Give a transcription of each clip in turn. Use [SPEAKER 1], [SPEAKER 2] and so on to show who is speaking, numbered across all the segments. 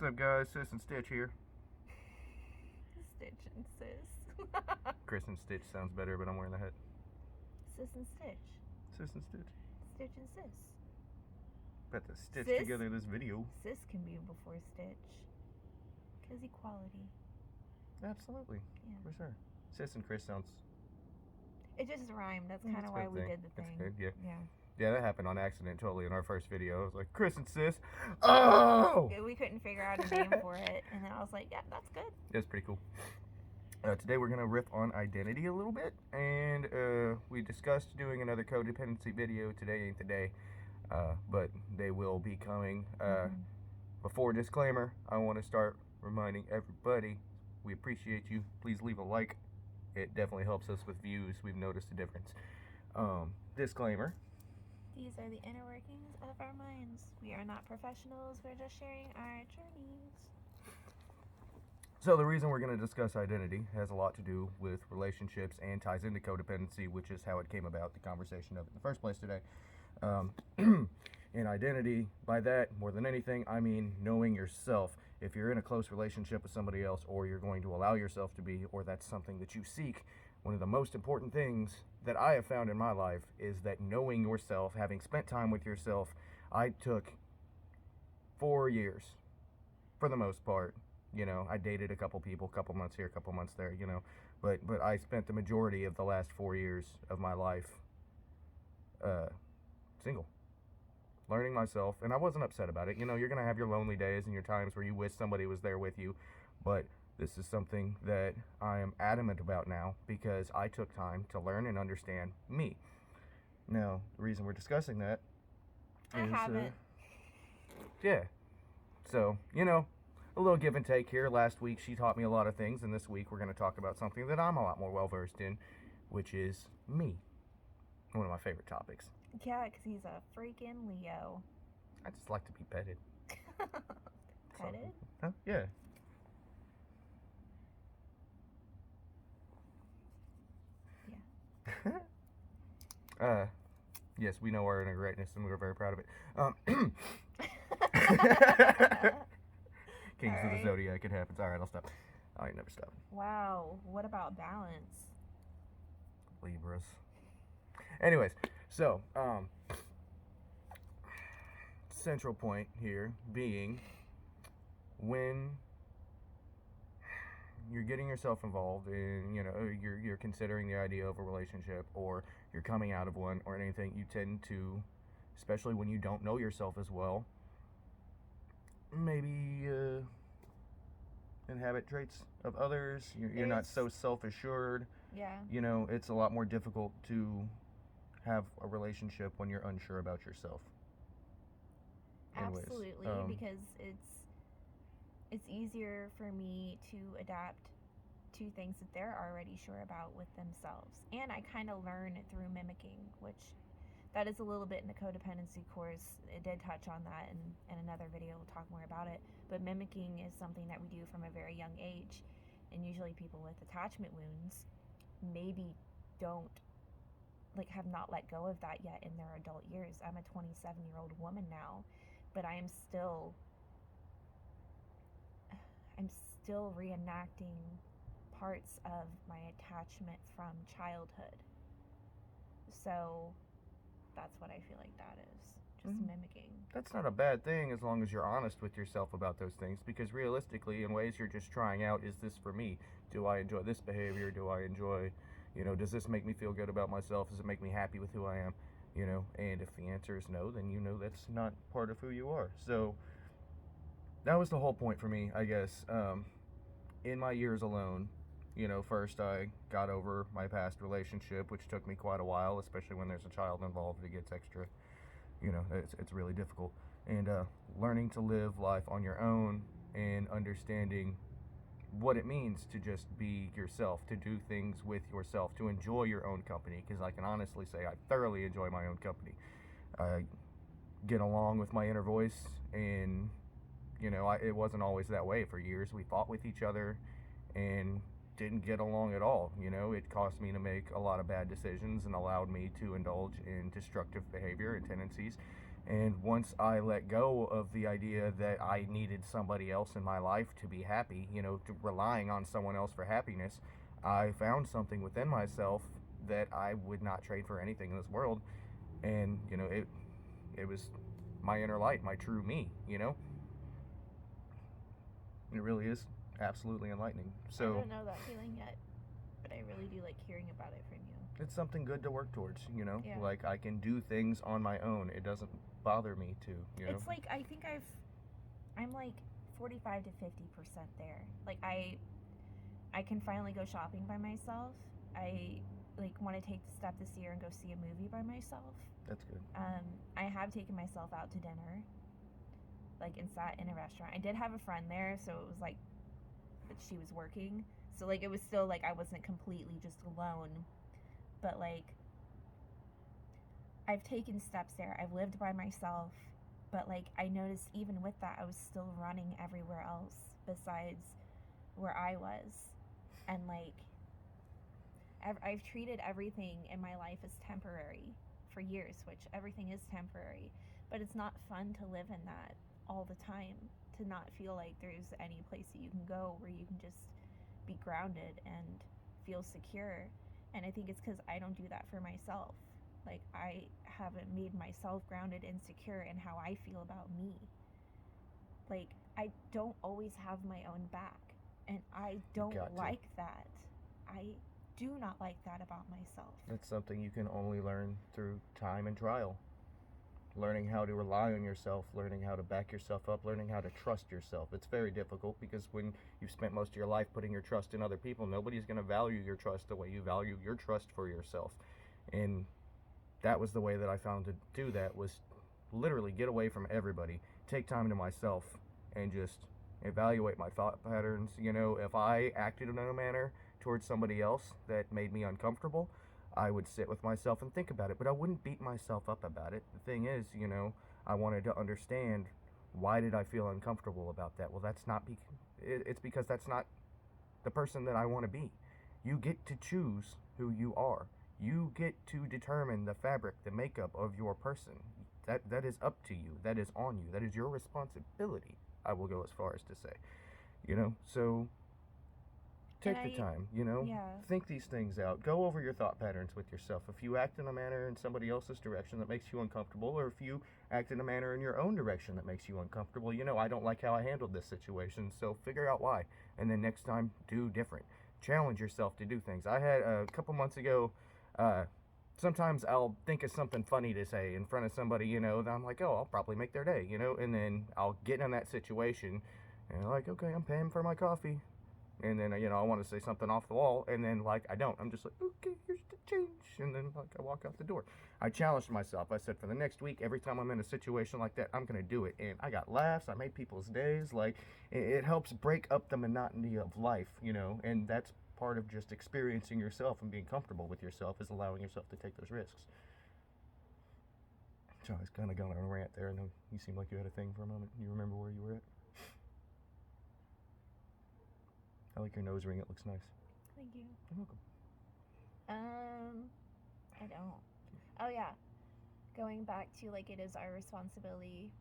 [SPEAKER 1] up, guys? Sis and Stitch here.
[SPEAKER 2] Stitch and Sis.
[SPEAKER 1] Chris and Stitch sounds better, but I'm wearing the hat.
[SPEAKER 2] Sis and Stitch.
[SPEAKER 1] Sis and Stitch.
[SPEAKER 2] Stitch and Sis.
[SPEAKER 1] About to stitch
[SPEAKER 2] Sis?
[SPEAKER 1] together this video.
[SPEAKER 2] Sis can be before Stitch. Because equality.
[SPEAKER 1] Absolutely.
[SPEAKER 2] Yeah.
[SPEAKER 1] For sure. Sis and Chris sounds...
[SPEAKER 2] It just rhymed. That's
[SPEAKER 1] Yeah,
[SPEAKER 2] kind of
[SPEAKER 1] it's a
[SPEAKER 2] why
[SPEAKER 1] good
[SPEAKER 2] we
[SPEAKER 1] thing.
[SPEAKER 2] did the
[SPEAKER 1] It's
[SPEAKER 2] thing.
[SPEAKER 1] good, yeah.
[SPEAKER 2] Yeah.
[SPEAKER 1] Yeah, that happened on accident totally in our first video. I was like, Chris and Sis. Oh!
[SPEAKER 2] We couldn't figure out a name for it. And then I was like, yeah, that's good.
[SPEAKER 1] That's pretty cool. Today we're going to riff on identity a little bit. And we discussed doing another codependency video. Today ain't the day. But they will be coming. Before disclaimer, I want to start reminding everybody, we appreciate you. Please leave a like. It definitely helps us with views. We've noticed a difference. Disclaimer.
[SPEAKER 2] These are the inner workings of our minds. We are not professionals. We're just sharing our journeys.
[SPEAKER 1] So the reason we're going to discuss identity has a lot to do with relationships and ties into codependency, which is how it came about, the conversation of it in the first place today. In identity, by that, more than anything, I mean knowing yourself. If you're in a close relationship with somebody else, or you're going to allow yourself to be, or that's something that you seek, one of the most important things that I have found in my life is that knowing yourself, having spent time with yourself. I took 4 years, for the most part. You know, I dated a couple people, couple months here, couple months there, you know, but I spent the majority of the last 4 years of my life single, learning myself, and I wasn't upset about it. You know, you're gonna have your lonely days and your times where you wish somebody was there with you, but this is something that I am adamant about now because I took time to learn and understand me. Now, the reason we're discussing that
[SPEAKER 2] I
[SPEAKER 1] is,
[SPEAKER 2] haven't.
[SPEAKER 1] yeah, so, you know, a little give and take here. Last week she taught me a lot of things, and this week we're going to talk about something that I'm a lot more well-versed in, which is me. One of my favorite topics.
[SPEAKER 2] Yeah, because he's a freaking Leo.
[SPEAKER 1] I just like to be petted.
[SPEAKER 2] Petted?
[SPEAKER 1] Huh? Yeah.
[SPEAKER 2] Yeah.
[SPEAKER 1] Yes, we know our inner greatness, and we're very proud of it. Kings of the Zodiac, it happens. Alright, I'll stop. I never stop.
[SPEAKER 2] Wow, what about balance?
[SPEAKER 1] Libras. Anyways, so, central point here being when you're getting yourself involved in, you know, you're considering the idea of a relationship, or you're coming out of one, or anything, you tend to, especially when you don't know yourself as well, maybe inhabit traits of others. You're not so self-assured.
[SPEAKER 2] Yeah.
[SPEAKER 1] You know, it's a lot more difficult to have a relationship when you're unsure about yourself. Anyways,
[SPEAKER 2] Absolutely, because it's easier for me to adapt to things that they're already sure about with themselves. And I kind of learn through mimicking, which that is a little bit in the codependency course. It did touch on that in another video. We'll talk more about it. But mimicking is something that we do from a very young age. And usually people with attachment wounds maybe don't, like, have not let go of that yet in their adult years. I'm a 27-year-old woman now, but I'm still reenacting parts of my attachment from childhood. So that's what I feel like that is. Just mimicking.
[SPEAKER 1] That's not a bad thing as long as you're honest with yourself about those things, because realistically, in ways you're just trying out, is this for me? Do I enjoy this behavior? Do I enjoy, you know, does this make me feel good about myself? Does it make me happy with who I am? You know, and if the answer is no, then you know that's not part of who you are. So that was the whole point for me, I guess. In my years alone, you know, first I got over my past relationship, which took me quite a while, especially when there's a child involved. It gets extra, you know, it's really difficult. And learning to live life on your own and understanding what it means to just be yourself, to do things with yourself, to enjoy your own company, because I can honestly say I thoroughly enjoy my own company. I get along with my inner voice, and you know, it wasn't always that way. For years we fought with each other and didn't get along at all. You know, it caused me to make a lot of bad decisions and allowed me to indulge in destructive behavior and tendencies. And once I let go of the idea that I needed somebody else in my life to be happy, to relying on someone else for happiness, I found something within myself that I would not trade for anything in this world. And, it was my inner light, my true me. It really is absolutely enlightening.
[SPEAKER 2] I
[SPEAKER 1] So
[SPEAKER 2] don't know that feeling yet, but I really do like hearing about it from you.
[SPEAKER 1] it's something good to work towards.
[SPEAKER 2] Yeah.
[SPEAKER 1] Like I can do things on my own. It doesn't bother me to.
[SPEAKER 2] It's like I think I'm like 45 to 50% there. Like I can finally go shopping by myself. I like want to take the step this year and go see a movie by myself.
[SPEAKER 1] That's good.
[SPEAKER 2] I have taken myself out to dinner, like and sat in a restaurant. I did have a friend there, so it was like that she was working, so like it was still like I wasn't completely just alone. But like I've taken steps there. I've lived by myself, but like I noticed even with that, I was still running everywhere else besides where I was, and like I've treated everything in my life as temporary for years, which everything is temporary, but it's not fun to live in that all the time, to not feel like there's any place that you can go where you can just be grounded and feel secure. And I think it's because I don't do that for myself. Like, I haven't made myself grounded and secure in how I feel about me. Like, I don't always have my own back, and I don't like that. I do not like that about myself.
[SPEAKER 1] That's something you can only learn through time and trial. Learning how to rely on yourself, learning how to back yourself up, learning how to trust yourself. It's very difficult because when you've spent most of your life putting your trust in other people, nobody's going to value your trust the way you value your trust for yourself. And that was the way that I found to do that, was literally get away from everybody, take time to myself, and just evaluate my thought patterns. If I acted in a manner towards somebody else that made me uncomfortable, I would sit with myself and think about it, but I wouldn't beat myself up about it. The thing is, I wanted to understand, why did I feel uncomfortable about that? Well, it's because that's not the person that I want to be. You get to choose who you are. You get to determine the fabric, the makeup of your person. That is up to you. That is on you. That is your responsibility, I will go as far as to say. So take the time,
[SPEAKER 2] Yeah.
[SPEAKER 1] think these things out. Go over your thought patterns with yourself. If you act in a manner in somebody else's direction that makes you uncomfortable, or if you act in a manner in your own direction that makes you uncomfortable, I don't like how I handled this situation, so figure out why. And then next time, do different. Challenge yourself to do things. I had a couple months ago, sometimes I'll think of something funny to say in front of somebody, that I'm like, oh, I'll probably make their day, and then I'll get in that situation, and I'm like, okay, I'm paying for my coffee. And then, I want to say something off the wall, and then, I don't. I'm just like, okay, here's the change. And then, I walk out the door. I challenged myself. I said, for the next week, every time I'm in a situation like that, I'm going to do it. And I got laughs. I made people's days. It helps break up the monotony of life, and that's part of just experiencing yourself and being comfortable with yourself, is allowing yourself to take those risks. So I was kind of going on a rant there. I know you seemed like you had a thing for a moment. You remember where you were at? I like your nose ring. It looks nice.
[SPEAKER 2] Thank you.
[SPEAKER 1] You're welcome.
[SPEAKER 2] I don't. Oh yeah. Going back to it is our responsibility.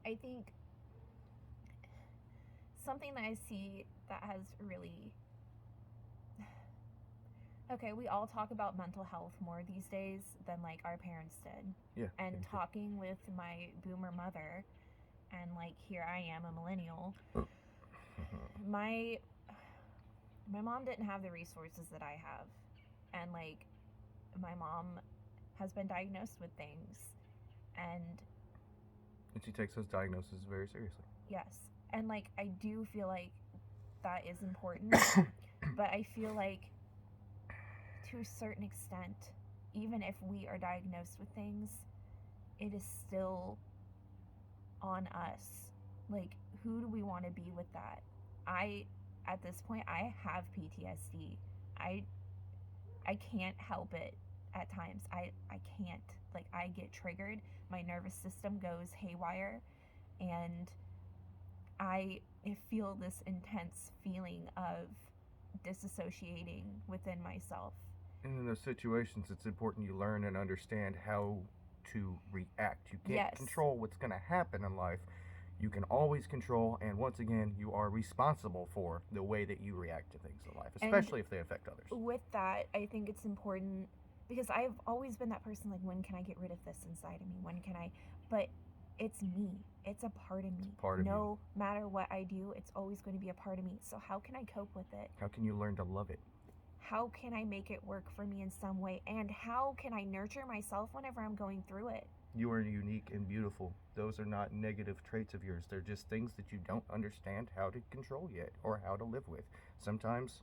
[SPEAKER 2] I think something that I see that has really okay, we all talk about mental health more these days than our parents did.
[SPEAKER 1] Yeah.
[SPEAKER 2] And talking with my boomer mother, and here I am, a millennial. My mom didn't have the resources that I have, and my mom has been diagnosed with things, and
[SPEAKER 1] she takes those diagnoses very seriously.
[SPEAKER 2] yes, and I do feel that is important, but I feel to a certain extent, even if we are diagnosed with things, it is still on us. Who do we want to be with that? At this point, I have PTSD. I can't help it at times. I can't. I get triggered. My nervous system goes haywire. And I feel this intense feeling of disassociating within myself.
[SPEAKER 1] And in those situations, it's important you learn and understand how to react. You can't
[SPEAKER 2] Yes.
[SPEAKER 1] control what's going to happen in life. You can always control, and once again, you are responsible for the way that you react to things in life,
[SPEAKER 2] And
[SPEAKER 1] especially if they affect others.
[SPEAKER 2] with that, I think it's important because I've always been that person like, when can I get rid of this inside of me? When can I? But it's me. It's a part of me.
[SPEAKER 1] Part of you.
[SPEAKER 2] No matter what I do, it's always going to be a part of me. So how can I cope with it?
[SPEAKER 1] How can you learn to love it?
[SPEAKER 2] How can I make it work for me in some way? And how can I nurture myself whenever I'm going through it?
[SPEAKER 1] You are unique and beautiful. Those are not negative traits of yours. They're just things that you don't understand how to control yet or how to live with. Sometimes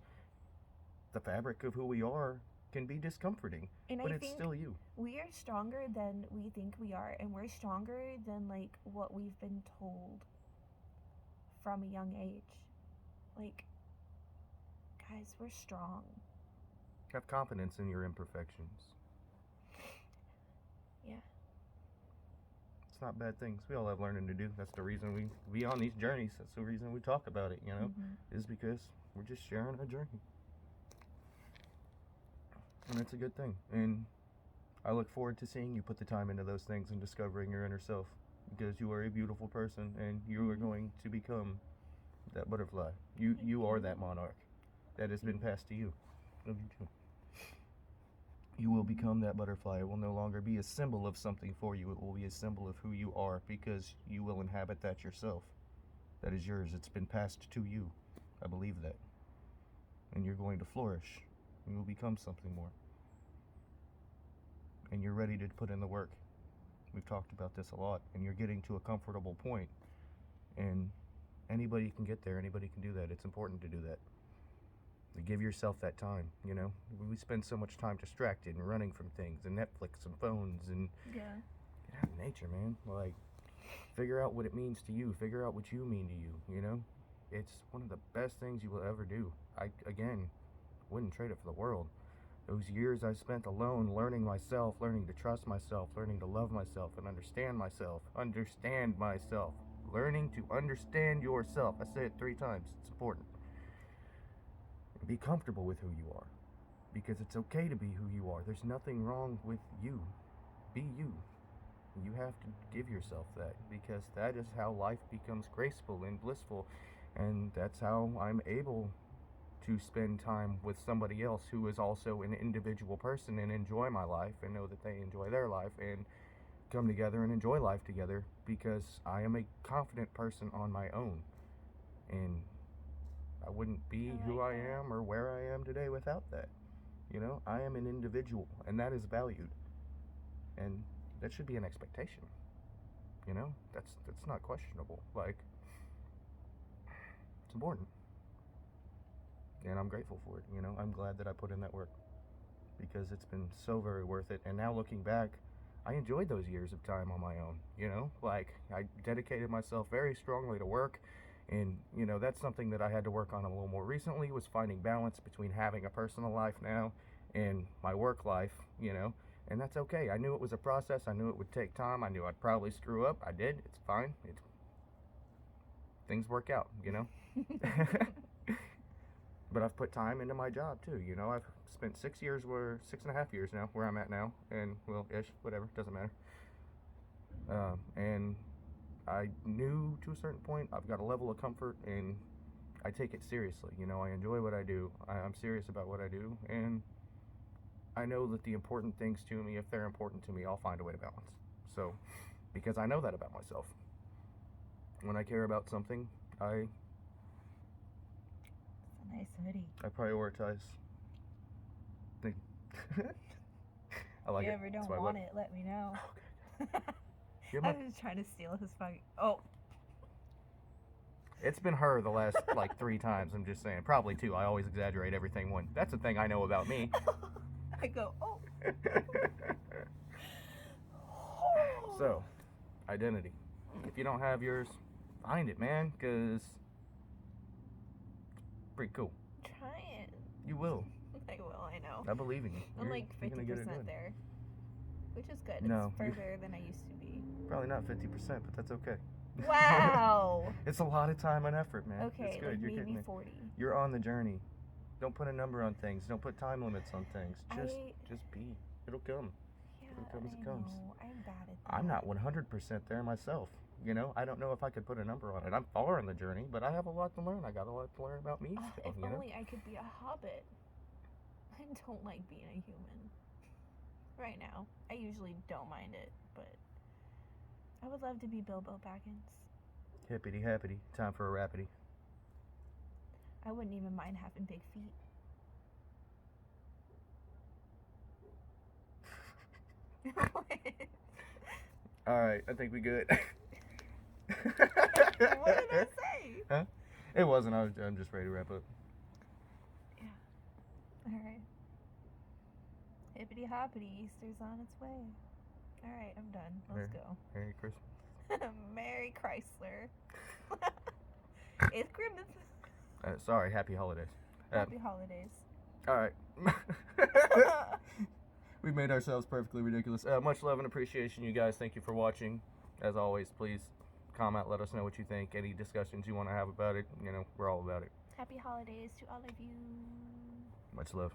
[SPEAKER 1] the fabric of who we are can be discomforting,
[SPEAKER 2] And
[SPEAKER 1] but
[SPEAKER 2] I
[SPEAKER 1] it's
[SPEAKER 2] think
[SPEAKER 1] still you.
[SPEAKER 2] we are stronger than we think we are, and we're stronger than like what we've been told from a young age. Like, guys, we're strong.
[SPEAKER 1] Have confidence in your imperfections.
[SPEAKER 2] Yeah.
[SPEAKER 1] It's not bad things. We all have learning to do. That's the reason we be on these journeys. That's the reason we talk about it,
[SPEAKER 2] Mhm.
[SPEAKER 1] is because we're just sharing our journey. And it's a good thing. And I look forward to seeing you put the time into those things and discovering your inner self, because you are a beautiful person and you are
[SPEAKER 2] Mhm.
[SPEAKER 1] going to become that butterfly. You are that monarch that has been passed to you. Love you too. You will become that butterfly. It will no longer be a symbol of something for you. It will be a symbol of who you are, because you will inhabit that yourself. That is yours. It's been passed to you. I believe that. And you're going to flourish. You will become something more. And you're ready to put in the work. We've talked about this a lot. And you're getting to a comfortable point. And anybody can get there. Anybody can do that. It's important to do that. Give yourself that time, We spend so much time distracted and running from things and Netflix and phones and
[SPEAKER 2] Yeah.
[SPEAKER 1] get out in nature, man. Like, figure out what it means to you. Figure out what you mean to you, It's one of the best things you will ever do. I, again, wouldn't trade it for the world. Those years I spent alone, learning myself, learning to trust myself, learning to love myself and understand myself, learning to understand yourself. I say it 3 times. It's important. Be comfortable with who you are, because it's okay to be who you are. There's nothing wrong with you. Be you. You have to give yourself that, because that is how life becomes graceful and blissful, and that's how I'm able to spend time with somebody else who is also an individual person and enjoy my life and know that they enjoy their life and come together and enjoy life together, because I am a confident person on my own, and I wouldn't be who I am or where I am today without that. I am an individual, and that is valued. And that should be an expectation. That's not questionable. Like, it's important. And I'm grateful for it. I'm glad that I put in that work, because it's been so very worth it. And now looking back, I enjoyed those years of time on my own. Like, I dedicated myself very strongly to work. And, that's something that I had to work on a little more recently, was finding balance between having a personal life now and my work life, and that's okay. I knew it was a process. I knew it would take time. I knew I'd probably screw up. I did. It's fine. Things work out, But I've put time into my job too. I've spent 6.5 years now where I'm at now, and ish, whatever, doesn't matter. And I knew to a certain point I've got a level of comfort, and I take it seriously. I enjoy what I do. I'm serious about what I do, and I know that the important things to me, if they're important to me, I'll find a way to balance. So, because I know that about myself. When I care about something,
[SPEAKER 2] It's a nice hoodie.
[SPEAKER 1] I prioritize. I like
[SPEAKER 2] if you
[SPEAKER 1] it.
[SPEAKER 2] ever
[SPEAKER 1] That's
[SPEAKER 2] don't
[SPEAKER 1] why I
[SPEAKER 2] want
[SPEAKER 1] love-
[SPEAKER 2] it, let me know.
[SPEAKER 1] You're
[SPEAKER 2] I
[SPEAKER 1] my-
[SPEAKER 2] was trying to steal his fucking. Oh.
[SPEAKER 1] It's been her the last like 3 times. I'm just saying, probably 2. I always exaggerate everything one. That's the thing I know about me.
[SPEAKER 2] I go, oh.
[SPEAKER 1] So, identity. If you don't have yours, find it, man, because it's pretty cool.
[SPEAKER 2] Try it.
[SPEAKER 1] You will.
[SPEAKER 2] I will, I know.
[SPEAKER 1] I believe in you.
[SPEAKER 2] I'm
[SPEAKER 1] You're-
[SPEAKER 2] like
[SPEAKER 1] you're gonna get it
[SPEAKER 2] 50%
[SPEAKER 1] done.
[SPEAKER 2] there. Which is good.
[SPEAKER 1] No,
[SPEAKER 2] It's further than I used to be.
[SPEAKER 1] Probably not 50%, but that's okay.
[SPEAKER 2] Wow.
[SPEAKER 1] It's a lot of time and effort, man.
[SPEAKER 2] Okay,
[SPEAKER 1] It's good.
[SPEAKER 2] like
[SPEAKER 1] You're getting
[SPEAKER 2] maybe
[SPEAKER 1] there.
[SPEAKER 2] 40.
[SPEAKER 1] You're on the journey. Don't put a number on things. Don't put time limits on things. Just
[SPEAKER 2] I-
[SPEAKER 1] just be. It'll come.
[SPEAKER 2] Yeah.
[SPEAKER 1] It comes, it comes.
[SPEAKER 2] know. I'm bad at that.
[SPEAKER 1] I'm not 100% there myself. You know, I don't know if I could put a number on it. I'm far in the journey, but I have a lot to learn. I got a lot to learn about me still,
[SPEAKER 2] If
[SPEAKER 1] you know?
[SPEAKER 2] only I could be a hobbit. I don't like being a human. Right now. I usually don't mind it, but I would love to be Bilbo Baggins.
[SPEAKER 1] Hippity happity. Time for a rapidy.
[SPEAKER 2] I wouldn't even mind having big feet.
[SPEAKER 1] Alright, I think we good.
[SPEAKER 2] What did I say?
[SPEAKER 1] Huh? It wasn't. I'm just ready to wrap up.
[SPEAKER 2] Yeah. Alright. Hippity hoppity, Easter's on its way. Alright, I'm done. Let's go.
[SPEAKER 1] Merry Christmas.
[SPEAKER 2] Merry Chrysler. It's Christmas.
[SPEAKER 1] Sorry, happy holidays.
[SPEAKER 2] Happy holidays.
[SPEAKER 1] Alright. We made ourselves perfectly ridiculous. Much love and appreciation, you guys. Thank you for watching. As always, please comment, let us know what you think. Any discussions you want to have about it, you know, we're all about it.
[SPEAKER 2] Happy holidays to all of you.
[SPEAKER 1] Much love.